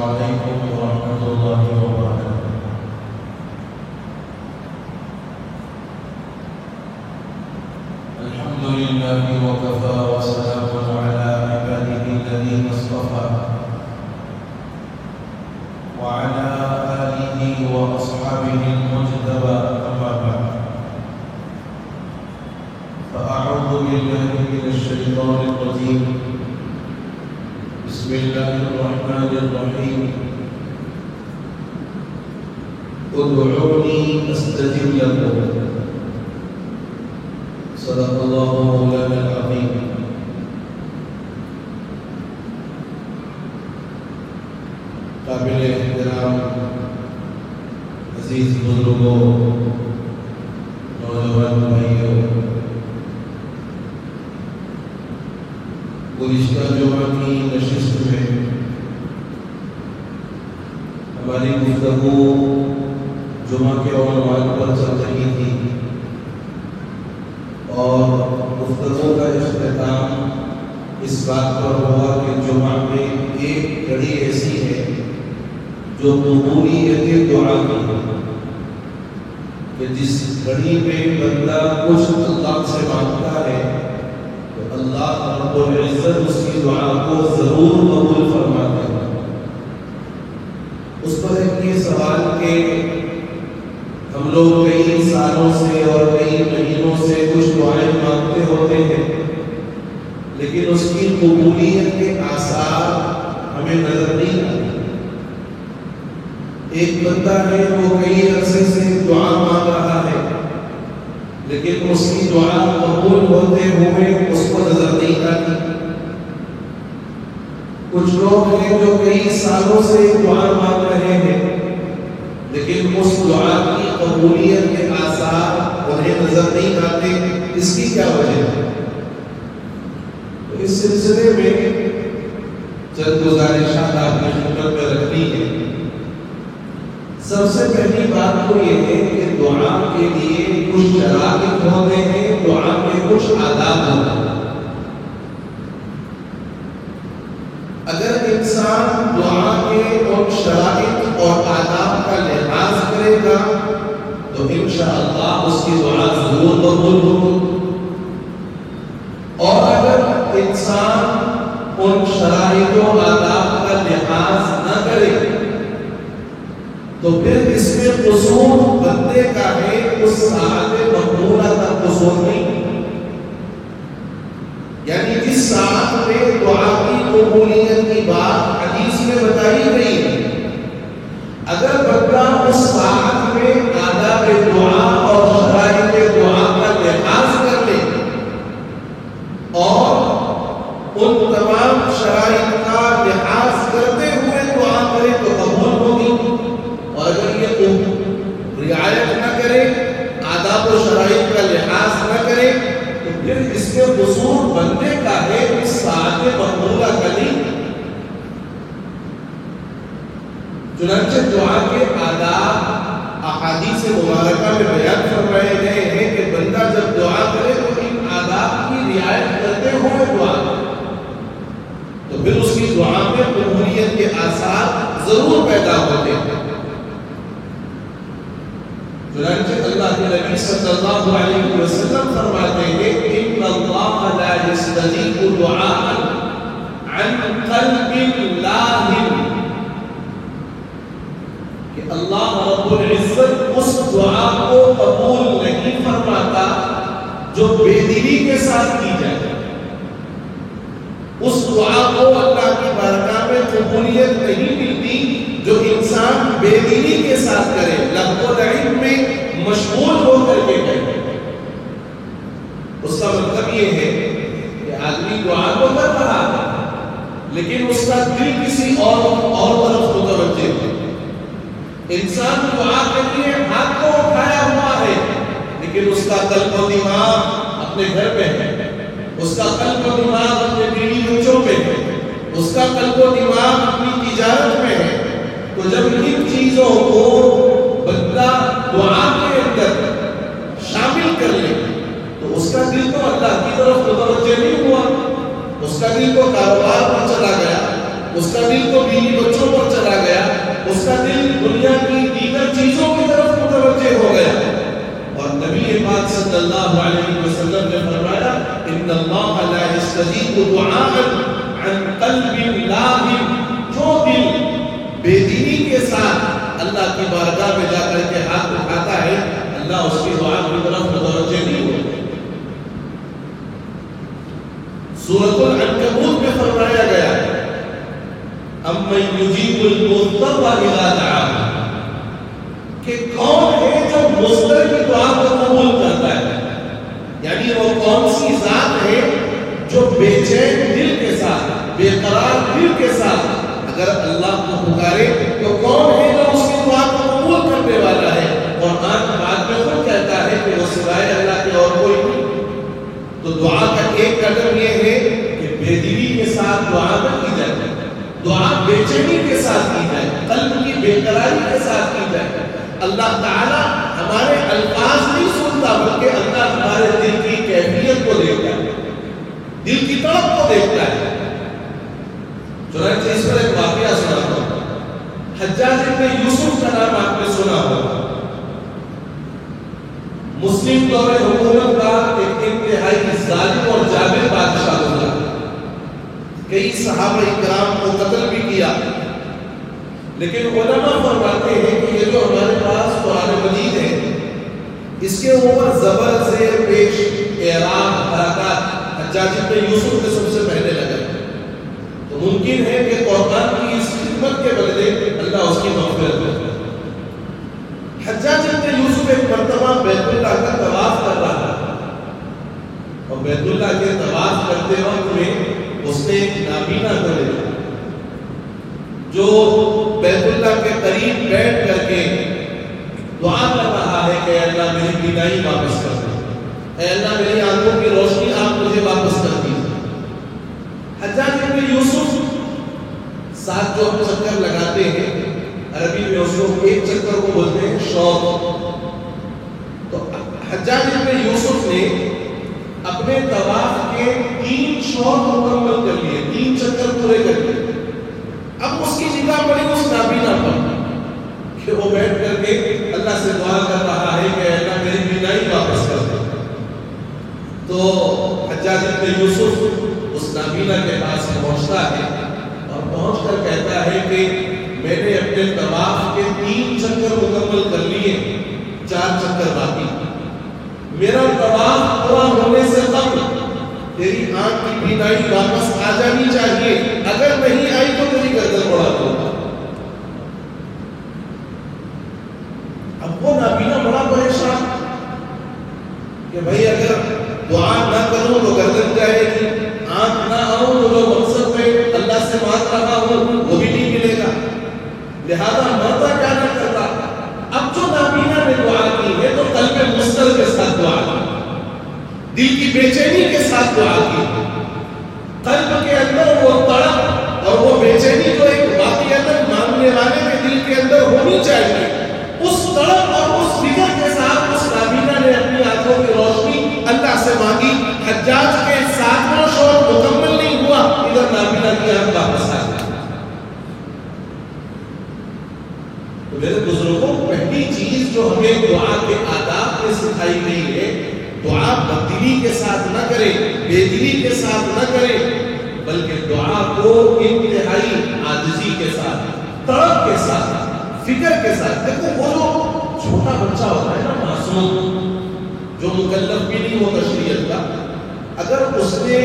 عليكم ورحمة الله وبركاته. الحمد لله وكفى وسلام على عباده الذين اصطفى وعلى آله وأصحابه المجتبى، أما بعد، فأعوذ بالله من الشيطان الرجيم. بسم الله الرحمن الرحيم. ادعوني استجب لكم. صدق الله مولانا العظيم. قابل احترام عزیز بزرگوں، نوجوان بھائیوں، گزشتہ جمعہ کی نشست میں ہماری گفتگو جمعہ کے عنوان پر چل رہی تھی، اور گفتگو کا اختتام اس بات پر ہوا کہ جمعہ میں ایک گھڑی ایسی ہے جو قبولیت دعا کی ہے، کہ جس گھڑی میں بندہ کچھ اللہ سے مانگتا ہے تو اللہ رب العزت اس کی دعا کو ضرور قبول فرماتے ہیں۔ اس پر ایک یہ سوال کہ ہم لوگ کئی سالوں سے اور کئی مہینوں سے کچھ دعائیں مانگتے ہوتے ہیں، لیکن اس کی قبولیت کے آثار ہمیں نظر نہیں آتے۔ ایک بندہ ہے وہ کئی عرصے سے دعا مانگ رہا ہے، لیکن اس کی دعا قبول ہوتے ہوئے اس کو نظر نہیں آتی۔ کچھ لوگ ہیں جو کئی سالوں سے دعا مانگ رہے ہیں، لیکن اس دعا کی قبولیت کے آثار انہیں نظر نہیں آتے۔ اس کی کیا وجہ ہے؟ تو اس سلسلے میں چند گزارشات آپ کی خدمت میں رکھنی ہے۔ سب سے پہلی بات تو یہ ہے کہ دعا کے لیے کچھ شرائط ہوتے ہیں، دعا کے کچھ آداب ہوتے ہیں۔ اگر انسان دعا کے ان شرائط اور آداب کا لحاظ کرے گا تو انشاءاللہ اس کی دعا ضرور قبول ہوگی، اور اگر انسان ان شرائط و آداب کا لحاظ نہ کرے تو پھر اس میں قصور بندے کا ہے، اس ساعت مقبولہ کا قصور نہیں۔ یعنی جس ساعت میں دعا کی قبولیت کی بات حدیث میں بتائی گئی ہے، اگر بندہ اس ساعت میں آداب دعا اور شرائط دعا کا لحاظ کر لے اور ان تمام شرائط کا لحاظ کرتے ہوئے دعا کرے تو قبول ہوگی، اور اگر یہ رعایت نہ کرے، آداب و شرائط کا لحاظ نہ کرے تو پھر اس کے قصور بندے کا ہے، اس ساعت مقبولہ کا نہیں۔ چنانچہ دعا کے آداب احادیث مبارکہ میں بیان فرمائے گئے ہیں کہ بندہ جب دعا کرے تو ان آداب کی رعایت کرتے ہوئے دعا کرے تو پھر اس کی دعا میں قبولیت کے آثار ضرور پیدا ہوتے ہیں۔ چنانچہ اللہ کے نبی صلی اللہ علیہ وسلم فرماتے ہیں ان اللہ لا یستجیب دعاء عن قلب لاہ، کہ اللہ رب العزت اس دعا کو قبول نہیں فرماتا جو بے دلی کے ساتھ کی جائے۔ اس دعا کو اللہ کی بارگاہ میں قبولیت نہیں ملتی جو انسان بے دلی کے ساتھ کرے، لغو و لعب میں مشغول ہو کر کے کرے۔ اس کا مطلب یہ ہے کہ آدمی دعا تو کر رہا ہے لیکن اس کا دل کسی اور طرف متوجہ ہے۔ انسان دعا کے لیے ہاتھ کو اٹھایا ہوا ہے لیکن اس کا قلب و دماغ اپنے گھر پہ ہے، اس کا قلب و دماغ اپنے بیوی بچوں پہ ہے، اس کا قلب و دماغ اپنی تجارت میں ہے۔ تو جب ان چیزوں کو بندہ دعا کے اندر شامل کر لے تو اس کا دل تو اللہ کی طرف متوجہ نہیں ہوا، اس کا دل تو کاروبار پر چلا گیا، اس کا دل تو بیوی بچوں پر چلا اللہ کی بارگاہ میں جا کر کے ہاتھ اٹھاتا ہے، اللہ اس کی دعا کی طرف متوجہ نہیں ہوتا۔ سورۃ العنکبوت میں فرمایا گیا ہے اَمَّن يُجِيبُ الْمُضْطَرَّ إِذَا دَعَاهُ، کہ کون ہے جو مضطر کی دعا کو قبول کرتا ہے، یعنی وہ کون سی ذات ہے جو بے چین دل کے ساتھ، بے قرار دل کے ساتھ اگر اللہ کو پکارے تو کون ہے جو اس کی دعا کو قبول کرنے والا ہے۔ قرآن بعد میں خود کہتا ہے کہ وہ سوائے اللہ کے اور کوئی نہیں۔ تو دعا کا ایک قدم یہ ہے کہ بے دلی کے ساتھ دعا نہ کی جائے، دعا بے چینی کے ساتھ کی جائے، قلب کی بے قراری کے ساتھ کی جائے۔ اللہ تعالیٰ ہمارے الفاظ نہیں سنتا بلکہ اللہ ہمارے دل کی کیفیت کو دیکھتا ہے، دل کی طرف کو دیکھتا ہے۔ چنانچہ اس پر ایک واقعہ سناتا ہوں۔ حجاج ابن یوسف کا نام آپ نے سنا ہوگا، مسلم دور حکومت کا ایک انتہائی ظالم اور جابر بادشاہ گزرا، کئی صحابہ اکرام کو قتل بھی کیا، لیکن علماء فرماتے ہیں کہ یہ جو ہمارے پاس قرآن مجید ہے اس کے اوپر زبر زیر پیش اعراب حرکات حجاج ابن یوسف نے سب سے پہلے لگا، تو ممکن ہے کہ قرآن کی اس خدمت کے بدلے اللہ اس کی مغفرت کرے۔ حجاج ابن یوسف ایک مرتبہ بیت اللہ کا طواف کر رہا تھا، اور بیت اللہ کے طواف کرتے وقت میں اس نے ایک نابینا کو دیکھا جو بیت اللہ کے قریب بیٹھ کر کے دعا کر رہا ہے کہ اے اللہ میری بینائی واپس کر دے، اے اللہ میری آنکھوں کی روشنی آپ مجھے واپس کر دیجیے۔ حجاج ابن یوسف ساتھ جو چکر لگاتے ہیں، عربی میں اس کو ایک چکر کو بولتے ہیں شوط، تو حجاج ابن یوسف نے اپنے طواف کے 3 شوط مکمل کر لیے، 3 چکر پورے کر لیے۔ اب اس کی نگاہ پڑی اس نابینا پر کہ وہ بیٹھ کر کے اللہ سے دعا کر رہا ہے کہ اللہ میری بینائی واپس کر دے۔ تو حجاج ابن یوسف اس نابینا کے پاس پہنچتا ہے اور پہنچ کر کہتا ہے کہ میں نے اپنے طواف کے 3 چکر مکمل کر لیے، 4 چکر باقی، میرا طواف پورا ہونے سے قبل تیری آنکھ کی بینائی واپس آ جانی چاہیے، اگر نہیں آئی تو تیری گردن اڑا دوں گا۔ اب وہ نابینا بڑا پریشان کہ بھائی اگر دعا نہ کروں تو گردن جائے گی، آنکھ نہ آؤں تو جو مقصد میں اللہ سے مانگ رہا ہوں وہ بھی نہیں ملے گا، لہذا مرتا کیا نہ کرتا۔ اب جو نابینا نے دعا کی ہے تو قلب مستر کے ساتھ دعا کی، دل کی بے چینی کے ساتھ دعا کی، قلب کے اندر وہ تڑپ اور وہ بے چینی جو ایک واقعیت مانگنے والے کے دل کے اندر ہونی چاہیے، اس تڑپ اور اس فکر کے ساتھ اس نابینا نے اپنی آنکھوں کی روشنی اللہ سے مانگی۔ حجاج کے 7واں شوط مکمل نہیں ہوا، ادھر نابینا کی آنکھ واپس آ گئی۔ تو میرے بزرگوں، پہلی چیز جو ہمیں دعا کے آداب میں سکھائی گئی ہے، دعا بددلی کے ساتھ نہ کرے، بے دلی کے ساتھ نہ کرے، بلکہ دعا کو انتہائی عاجزی کے ساتھ، تڑپ کے ساتھ، فکر کے ساتھ۔ دیکھو وہ جو چھوٹا بچہ ہوتا ہے نا، معصوم جو مکلف بھی نہیں ہوتا شریعت کا، اگر اس نے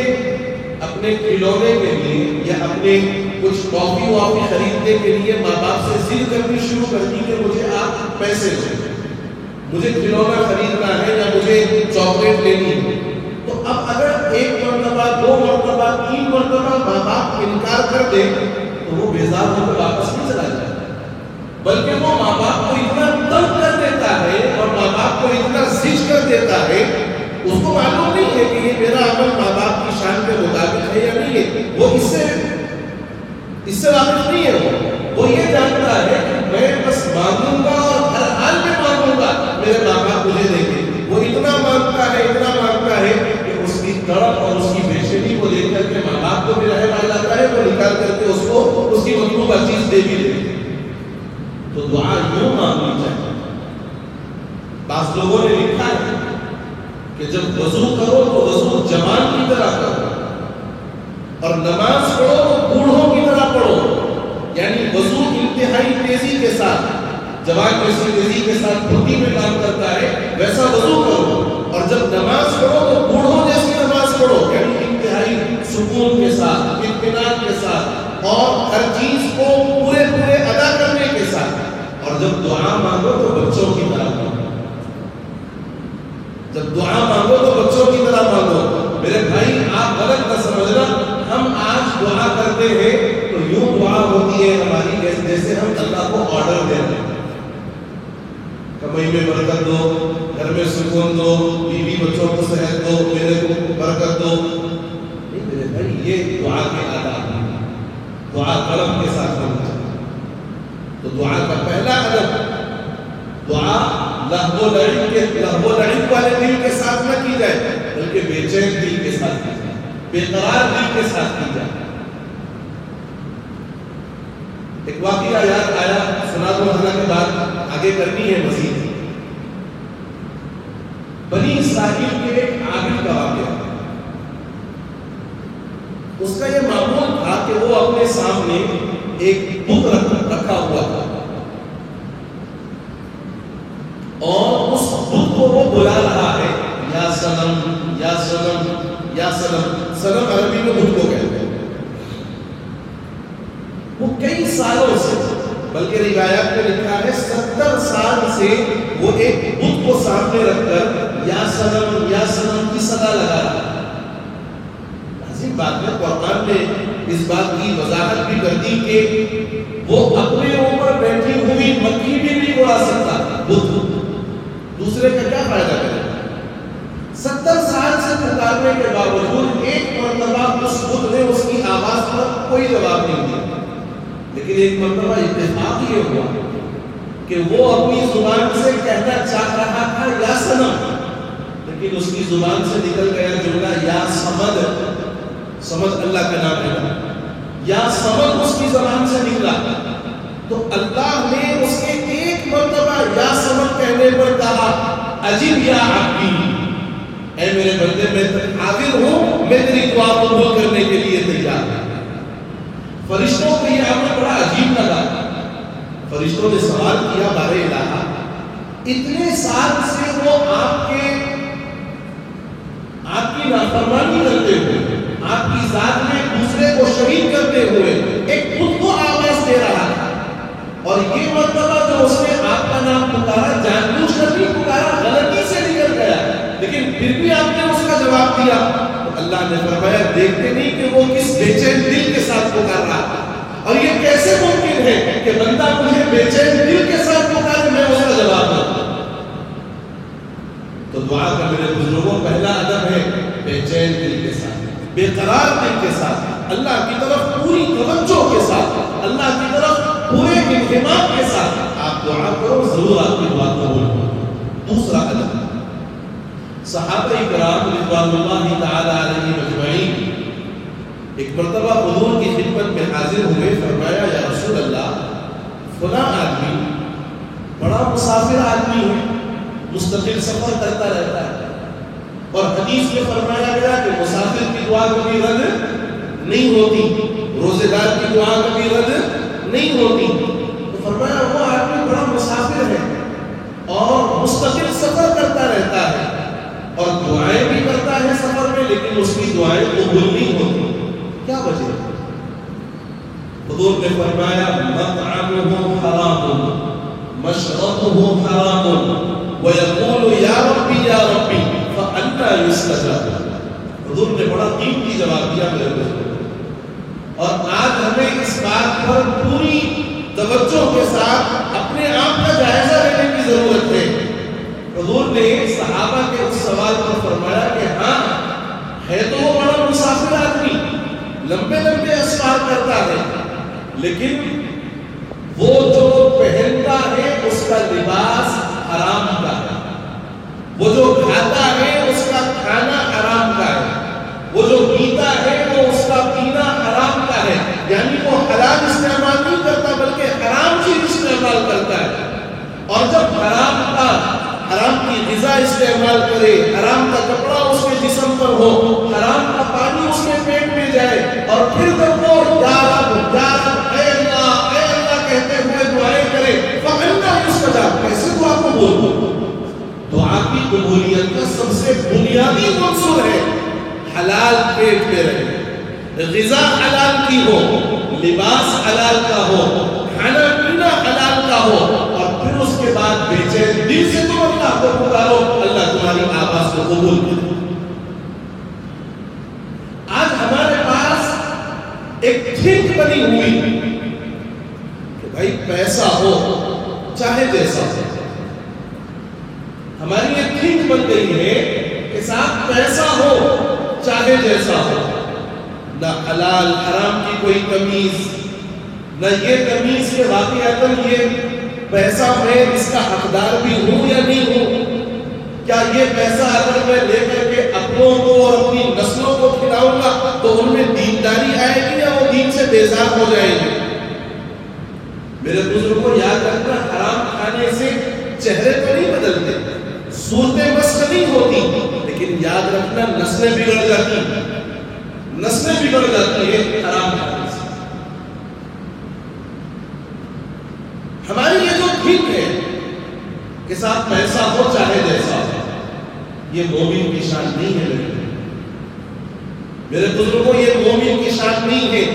اپنے کھلونے کے لیے یا اپنے کچھ ٹافی وافی خریدنے کے لیے ماں باپ سے ضد کرنی شروع کر دی کہ مجھے آپ پیسے دیں، مجھے کھلونا خریدنا ہے یا مجھے چاکلیٹ لینی ہے، تو اب اگر 1 مرتبہ 2 مرتبہ 3 مرتبہ ماں باپ انکار کر دے تو وہ بیزار ہو کر واپس نہیں چلا جاتا، بلکہ وہ ماں باپ کو اتنا تنگ کر دیتا ہے اور ماں باپ کو اتنا زج کر دیتا ہے، اس کو معلوم نہیں ہے کہ یہ میرا عمل ماں باپ کی شان کے مطابق ہے یا نہیں ہے، وہ اس سے واقف نہیں ہے، وہ یہ جانتا ہے کہ میں بس مانگوں گا اور ہر حال میں مانگوں گا، میرے ماں باپ مجھے دیں گے۔ وہ اتنا مانگتا ہے کہ اس کی تڑپ اور اس کی بے چینی کو دیکھ کر کے ماں باپ کو بھی رحم آ جاتا ہے، وہ نکال کر کے اس کو اس کی مطلوبہ چیز دے بھی دیتے ہیں۔ تو دعا یوں مانگنی چاہیے۔ بعض لوگوں نے لکھا ہے کہ جب وضو کرو تو وضو جوان کی طرح کرو، اور نماز پڑھو تو بوڑھوں کی طرح پڑھو، یعنی وضو انتہائی تیزی کے ساتھ، جوان جیسی تیزی کے ساتھ پھرتی میں کام کرتا ہے ویسا وضو کرو، اور جب نماز پڑھو تو بوڑھوں جیسی نماز پڑھو، یعنی انتہائی سکون کے ساتھ، اطمینان کے ساتھ، اور ہر چیز کو پورے ادا کرنے کے ساتھ۔ اور جب دعا مانگو تو بچوں کی طرح مانگو، جب دعا مانگو تو بچوں کی طرح مانگو۔ میرے بھائی آپ غلط نہ سمجھنا، ہم آج دعا کرتے ہیں تو یوں دعا ہوتی ہے ہماری جیسے ہم اللہ کو آرڈر دے رہے ہیں، کمائی میں برکت دو، گھر میں سکون دو، بیوی بچوں کو صحت دو، میرے کو برکت دو۔ نہیں میرے بھائی، یہ دعا کے آداب ہیں، دعا قلب کے ساتھ ہونا چاہیے۔ تو دعا کا پہلا ادب، دعا لہو لعب والے دل کے ساتھ نہ کی جائے، بلکہ بے چین دل کے ساتھ کی جائے، بے قرار دل کے ساتھ کی جائے۔ ایک واقعہ یاد آیا، سنا دو کے بعد آگے کرنی ہے مزید۔ بنی اسرائیل کے ایک عابد کا واقعہ، اس کا یہ معمول تھا کہ وہ اپنے سامنے ایک بت رکھا ہوا تھا، اور اس بت کو وہ بلا رہا ہے، یا صنم یا صنم یا صنم۔ صنم عربی میں بت کو کہتے ہیں۔ وہ کئی سالوں سے، بلکہ روایات میں لکھا ہے 70 سال سے وہ ایک بت کو سامنے رکھ کر یا صنم کی صدا لگا رہا ہے۔ عظیم بات ہے، قرآن نے اس بات کی وضاحت بھی کر دی کہ وہ اپنے اوپر بیٹھی ہوئی مکھی بھی نہیں اڑا سکتا بت، دوسرے کا کیا فائدہ کرے۔ 70 سال سے پکارنے کے باوجود ایک مرتبہ اس بت نے اس کی آواز پر کوئی جواب نہیں دیا، لیکن ایک مرتبہ اتفاق یہ ہوا کہ وہ اپنی زبان سے کہنا چاہ رہا تھا یا صنم، لیکن اس کی زبان سے نکل گیا جملہ یا صمد۔ صمد اللہ کا نام ہے، یا صمد اس کی زبان سے نکلا، تو اللہ نے اس کے ایک مرتبہ یا صمد کہنے پر کہا عجیب یا عبدی، اے میرے بندے میں حاضر ہوں، میں تیری دعا قبول کرنے کے لیے تیار ہوں۔ فرشتوں کو یہ عمل بڑا عجیب لگا۔ فرشتوں نے سوال کیا، بارے الہ، اتنے سال سے وہ آپ کی نافرمانی کرتے ہوئے، آپ کی ذات میں دوسرے کو شریک کرتے ہوئے ایک بت کو آواز دے رہا تھا، اور یہ مرتبہ جو اس نے آپ کا نام پکارا، جان بوجھ کر نہیں پکارا، غلطی سے نکل گیا، لیکن پھر بھی آپ نے اس کا جواب دیا۔ تو اللہ نے فرمایا دیکھتے نہیں کہ وہ کس بے چین دل کے ساتھ پکار رہا تھا، اور یہ کیسے ممکن ہے کہ بندہ مجھے بے چین دل کے ساتھ پکارے، میں اس کا جواب دوں۔ تو دعا کا میرے بزرگوں پہلا ادب ہے بے چین دل کے ساتھ، بے قرار دل کے ساتھ، اللہ کی طرف پوری توجہ کے ساتھ، اللہ کی طرف پورے انہمام کے ساتھ آپ دعا کرو، ضرور آپ کی دعا قبول ہوگی۔ دوسرا ادب، صحابہ کرام رضوان اللہ تعالی علیہم اجمعین ایک مرتبہ حضور کی خدمت میں حاضر ہوئے، فرمایا یا رسول اللہ، فلاں آدمی بڑا مسافر آدمی ہے، مستقل سفر کرتا رہتا ہے، اور حدیث میں فرمایا گیا کہ مسافر کی دعا کبھی رد نہیں ہوتی، روزے دار کی دعا کبھی رد نہیں ہوتی۔ تو فرمایا وہ آدمی بڑا مسافر ہے اور مستقل سفر کرتا رہتا ہے، اور دعائیں بھی کرتا ہے سفر میں، لیکن اس کی دعائیں قبول نہیں ہوتی، کیا وجہ ہے؟ حضور نے فرمایا مطعمہ حرام، مشربہ حرام، وَيَقُولُ يَا رَبِّ يَا رَبِّ فَأَنَّى يُسْتَجَابُ۔ حضور نے بڑا قیمتی جواب دیا میرے دوستوں، اور آج ہمیں اس بات پر پوری توجہ کے ساتھ اپنے آپ کا جائزہ لینے کی ضرورت ہے۔ حضور نے صحابہ کے اس سوال پر فرمایا کہ ہاں ہے تو وہ بڑا مسافر آدمی، لمبے لمبے اسفار کرتا ہے، لیکن وہ جو پہنتا ہے اس کا لباس حرام کا ہے، وہ جو کھاتا ہے اس کا کھانا حرام کا ہے، وہ جو پیتا ہے وہ اس کا پینا حرام کا ہے، یعنی وہ حلال استعمال نہیں کرتا بلکہ حرام چیز استعمال کرتا ہے۔ اور جب حرام کی غذا استعمال کرے، حرام کا کپڑا اس کے جسم پر ہو، حرام کا پانی اس کے پیٹ میں جائے، اور پھر جب وہ یا رب اے اللہ کہتے ہوئے دعائیں کرے، فَأَنَّى تیسرا عنصر ہے حلال پیٹ میں رہے، غذا حلال کی ہو، لباس حلال کا ہو، کھانا پینا حلال کا ہو، اور پھر اس کے بعد بے چین دل سے تم اللہ کو پکارو، اللہ تمہاری آواز کو قبول کرے۔ آج ہمارے پاس ایک تھنک بنی ہوئی کہ بھائی پیسہ ہو چاہے جیسا ہو، ہماری ایک تھنک بن گئی ہے کہ صاحب پیسہ ہو چاہے جیسا ہو، نہ حلال حرام کی کوئی تمیز، نہ یہ تمیز کے واقعاتاً یہ پیسہ میں اس کا حقدار بھی ہوں یا نہیں ہوں، کیا یہ پیسہ اگر میں لے کر کے اپنوں کو اور اپنی نسلوں کو کھلاؤں گا تو ان میں دینداری آئے گی یا وہ دین سے بیزار ہو جائیں گے؟ میرے بزرگوں یاد رکھنا، حرام کھانے سے چہرے تو نہیں بدلتے، صورتیں مسخ نہیں ہوتی، لیکن یاد رکھنا نسلیں بگڑ جاتی ہیں، نسلیں بگڑ جاتی ہیں حرام کھانے سے۔ ہماری یہ جو ٹھیک ہے کہ صاحب پیسہ ہو چاہے جیسا ہو، یہ مومن کی شان نہیں ہے۔ میرے بزرگوں یہ مومن کی شان نہیں ہے،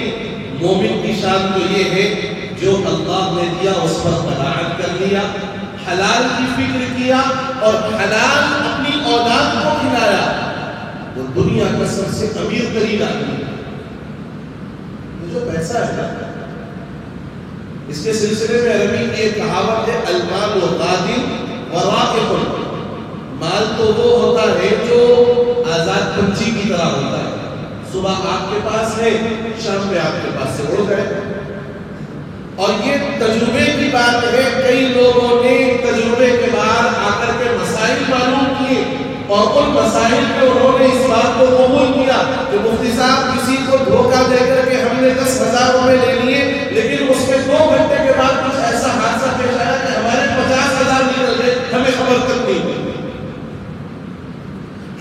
مومن کی شان تو یہ ہے جو اللہ نے دیا اس پر قناعت کر لیا، حلال کی فکر کیا اور حلال اپنی اولاد کو کھلایا، وہ دنیا کا سب سے امیر ترین آدمی۔ یہ جو پیسہ ہے نا، اس کے سلسلے میں عربی کی ایک کہاوت ہے، المال غادر وراقب، مال تو وہ ہوتا ہے جو آزاد پنچھی کی طرح ہوتا ہے، صبح آپ کے پاس ہے، شام میں آپ کے پاس سے اڑ گئے۔ اور یہ تجربے کی بات ہے، کئی لوگوں نے تجربے کے بعد آ کر کے مسائل معلوم کیے اور ان مسائل پہ انہوں نے اس بات کو قبول کیا کہ مفتی صاحب کسی کو دھوکہ دے کر کے ہم نے 10,000 روپے لے لیے، لیکن اس میں 2 گھنٹے کے بعد کچھ ایسا حادثہ پیش آیا کہ ہمارے 50,000 نکل گئے، ہمیں خبر تک نہیں ہوئی۔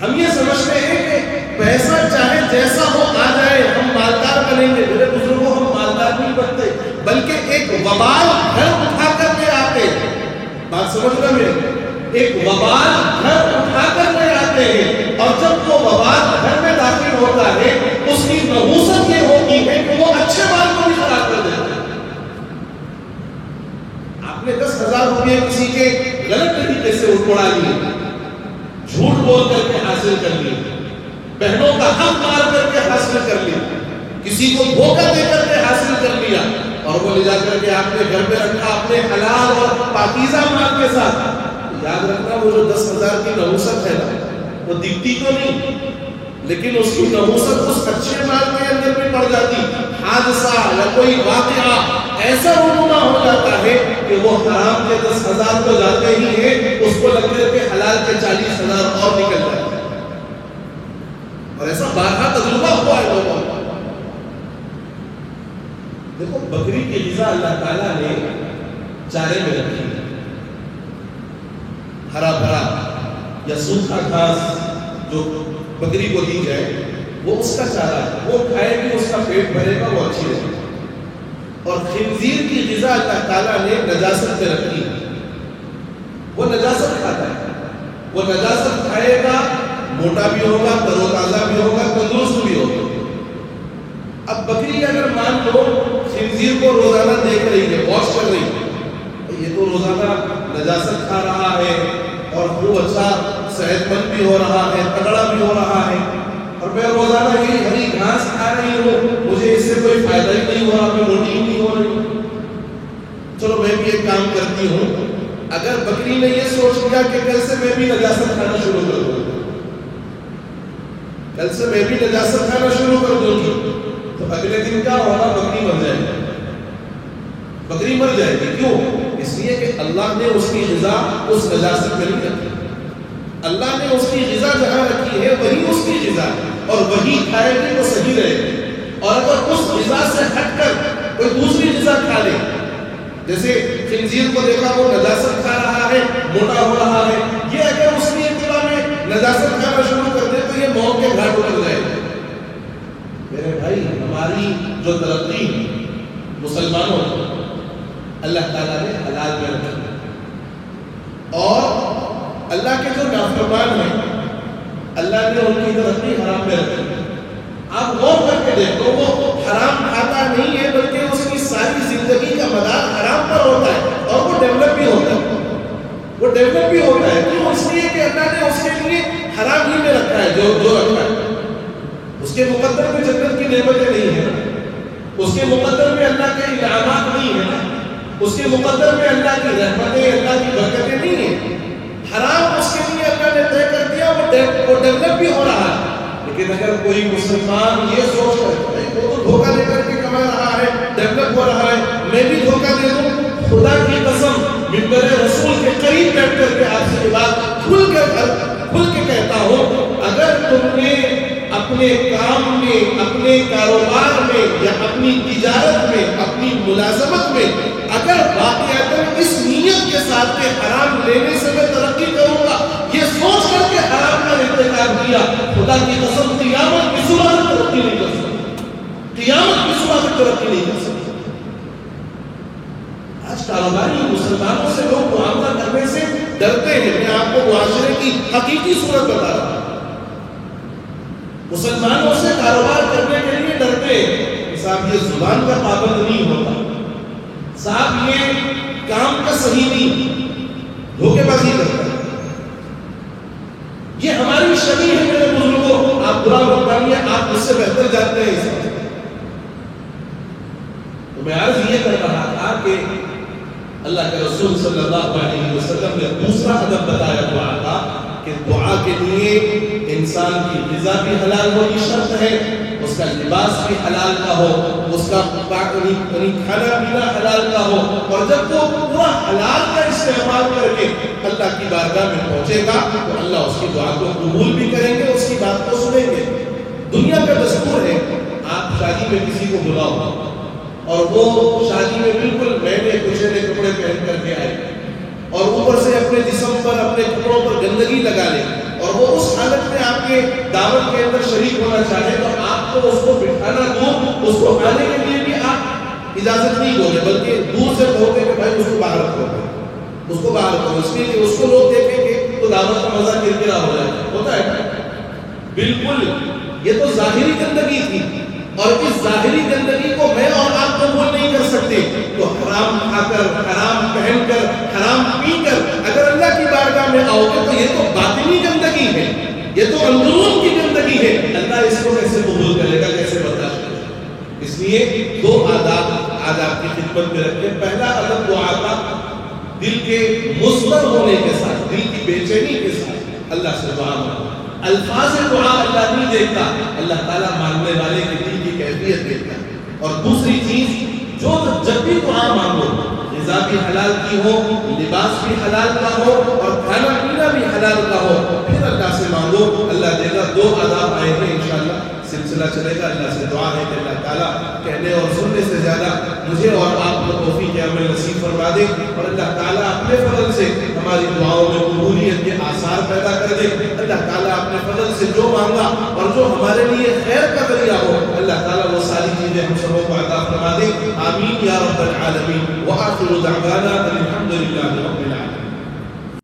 ہم یہ سمجھتے ہیں کہ پیسہ چاہے جیسا ہو آ جائے ہم مالدار بنیں گے۔ میرے بزرگوں ہم مالدار نہیں بنتے، بلکہ ایک وبال گھر اٹھا کر کے آتے ہیں، بات سمجھنا میرے، ایک وبال گھر اٹھا کر کے آتے ہیں، اور جب وہ وبال گھر میں داخل ہوتا ہے اس کی نحوست یہ ہوتی ہے کہ وہ اچھے مال کو بھی خراب کر دیتا ہے۔ آپ نے 10,000 روپے کسی کے غلط طریقے سے اڑا لیے، جھوٹ بول کر کے حاصل کر لیے، بہنوں کا حق مار کر کے حاصل کر لیا، کسی کو دھوکہ دے کر کے حاصل کر لیا، اور وہ لے جا کر کے آپ نے گھر پہ رکھا اپنے حلال اور پاکیزہ مال کے ساتھ۔ یاد رکھنا وہ جو 10,000 کی نحوست ہے نا، وہ دکھتی تو نہیں، لیکن اس کی نحوست اس اچھے مال کے اندر بھی پڑ جاتی۔ حادثہ یا کوئی واقعہ ایسا رونما ہو جاتا ہے کہ وہ حرام کے 10,000 تو جاتے ہی ہیں، اس کو لگ کر کے حلال کے 40,000 اور نکل جاتے ہیں، اور ایسا بارہا تجربہ ہوا ہے لوگوں کو۔ دیکھو بکری کی غذا اللہ تعالیٰ نے چارے میں رکھی ہے، ہرا بھرا یا سوکھا گھاس جو بکری کو دی جائے وہ اس کا چارہ ہے، وہ کھائے گی، اس کا پیٹ بھرے گا، وہ اچھی رہے گی۔ اور خنزیر کی غذا اللہ تعالیٰ نے نجاست میں رکھی ہے، وہ نجاست کھاتا ہے، وہ نجاست کھائے گا، موٹا بھی ہوگا، تر و تازہ بھی ہوگا، تندرست بھی ہوگا۔ اب بکری اگر مان لو خنزیر کو روزانہ دیکھ رہی ہے، واش کر رہی ہے، یہ تو روزانہ نجاست کھا رہا ہے اور خوب اچھا صحت مند بھی ہو رہا ہے، تگڑا بھی ہو رہا ہے، اور میں روزانہ یہ ہری گھاس کھا رہی ہوں، مجھے اس سے کوئی فائدہ ہی نہیں ہو رہا، میں موٹی ہی نہیں ہو رہی، چلو میں بھی ایک کام کرتی ہوں۔ اگر بکری نے یہ سوچ لیا کہ کل سے میں بھی نجاست کھانا شروع کر دوں گی، کل سے میں بھی نجاست کھانا شروع کر دوں گی، تو اگلے دن کیا ہوگا؟ بکری مر جائے گی، بکری مر جائے گی۔ کیوں؟ اس لیے کہ اللہ نے اس کی غذا اس نجاست میں نہیں رکھی، اللہ نے اس کی غذا جہاں رکھی ہے وہی اس کی غذا ہے، اور وہی کھائے گی تو صحیح رہے گی۔ اور اگر اس غذا سے ہٹ کر کوئی دوسری غذا کھا لے، جیسے خنزیر کو دیکھا وہ نجاست کھا رہا ہے، موٹا ہو رہا ہے، یہ اگر اس کی ابتدا میں نجاست کھانا شروع کر دے تو یہ موت کے گھاٹ اتر جائے گا۔ میرے بھائی ہماری جو ترقی مسلمانوں اللہ تعالیٰ نے حلال میں رکھی، اور اللہ کے جو نافرمان ہیں اللہ نے ان کی ترقی حرام میں رکھی. آپ غور کر کے دیکھو وہ حرام کھاتا نہیں ہے بلکہ اس کی ساری زندگی کا مدار حرام پر ہوتا ہے اور وہ ڈیولپ بھی ہوتا ہے. وہ ڈیولپ بھی ہوتا ہے کیوں؟ اس لیے کہ اللہ نے اس کے لیے حرام ہی میں رکھا ہے جو رکھا ہے. اس کے مقدر میں جنت کی نعمتیں نہیں ہیں، اس کے مقدر میں اللہ کے انعامات نہیں ہیں، اس کے مقدر میں اللہ کی رحمتیں، اللہ کی برکتیں نہیں ہیں. حرام اس کے لیے اللہ نے طے کر دیا، وہ ڈیولپ بھی ہو رہا ہے. لیکن اگر کوئی مسلمان یہ سوچ کر وہ تو دھوکہ دے کر کے کما رہا ہے، ڈیولپ ہو رہا ہے، میں بھی دھوکہ دے دوں، خدا کی قسم منبر رسول کے قریب بیٹھ کر کے آپ سے یہ بات کھل کے کہتا ہوں، اگر تم نے اپنے کام میں، اپنے کاروبار میں یا اپنی تجارت میں، اپنی ملازمت میں اگر واقعات اس نیت کے ساتھ کہ حرام لینے سے میں ترقی کروں گا یہ سوچ کر کے حرام کا ارتکاب کیا، خدا کی قسم قیامت کی صبح تک ترقی نہیں کر سکتا. قیامت کی صبح تک ترقی نہیں کر سکتا. آج کاروباری مسلمانوں سے لوگ معاملہ کرنے سے ڈرتے ہیں. میں آپ کو معاشرے کی حقیقی صورت بتا رہا ہوں. مسلمانوں سے کاروبار کرنے کے لیے ڈرتے ہیں. صاحب یہ زبان کا پابند نہیں ہوتا، صاحب یہ کام کا صحیح نہیں، دھوکے بازی کرتا ہے. یہ ہماری شبیہ ہے میرے بزرگوں. آپ برا مت مانیے، آپ مجھ سے بہتر جانتے ہیں اس بات. تو میں عرض یہ کر رہا تھا کہ اللہ کے رسول صلی اللہ علیہ وسلم نے دوسرا ادب بتایا دعا کا کہ دعا کے لیے انسان کی غذا بھی حلال ہونی شرط ہے، اس کا لباس بھی حلال کا ہو، اس کا کھانا پینا حلال کا ہو. اور جب وہ پورا حلال کا استعمال کر کے اللہ کی بارگاہ میں پہنچے گا تو اللہ اس کی دعا کو قبول بھی کریں گے، اس کی بات کو سنیں گے. دنیا کا دستور ہے، آپ شادی میں کسی کو بلاؤ اور وہ شادی میں بالکل نئے کچھ کپڑے پہن کر کے آئے اور اوپر سے اپنے جسم پر، اپنے کپڑوں پر گندگی لگا لے اور وہ اس حالت میں آپ کے دعوت کے اندر شریک ہونا چاہے تو آپ کو اس کو بٹھانا دور، اس کو آنے کے لیے بھی آپ اجازت نہیں دو گے، بلکہ دور سے کہو گے کہ بھائی اس کو باہر رکھو، اس کو باہر رکھو، اس لیے کہ اس کو لوگ دیکھیں گے تو دعوت کا مزہ کرکرا ہو جائے گا. ہوتا ہے بالکل. یہ تو ظاہری گندگی تھی اور اس ظاہری گندگی کو میں اور آپ قبول نہیں کر سکتے. تو حرام کھا کر، حرام پہن کر، حرام پی کر اگر اللہ کی بارگاہ میں آؤ گے تو یہ تو باطنی گندگی ہے، یہ تو اندرون کی گندگی ہے. اللہ اس کو کیسے قبول کرے گا، کیسے برداشت کرے گا؟ اس لیے دو آداب آج آپ کی خدمت میں رکھے. پہلا ادب دعا کا دل کے مضطرب ہونے کے ساتھ، دل کی بے چینی کے ساتھ اللہ سے دعا مانگو. الفاظ دعا اللہ نہیں دیکھتا، اللہ تعالیٰ مانگنے والے کے دل کی کیفیت دیکھتا ہے. اور دوسری چیز، جو جب بھی دعا مانگو غذا بھی حلال کی ہو، لباس بھی حلال کا ہو اور کھانا پینا بھی حلال کا ہو، پھر اللہ سے مانگو، اللہ دے گا. دو آداب آئے ہیں، انشاءاللہ سلسلہ چلے گا. اللہ سے دعا ہے کہ اللہ تعالیٰ کہنے اور سننے سے زیادہ مجھے اور آپ کو توفیق عمل نصیب فرما دے اور اللہ تعالیٰ اپنے فضل سے ہماری دعاؤں میں قبولیت کے آثار پیدا کر دے. اللہ تعالیٰ اپنے فضل سے جو مانگا اور جو ہمارے لیے خیر کا ذریعہ ہو اللہ تعالیٰ وہ ساری چیزیں ہم سبوں کو عطا فرما دے. آمین یا رب العالمین. وآخر دعوانا الحمد للہ.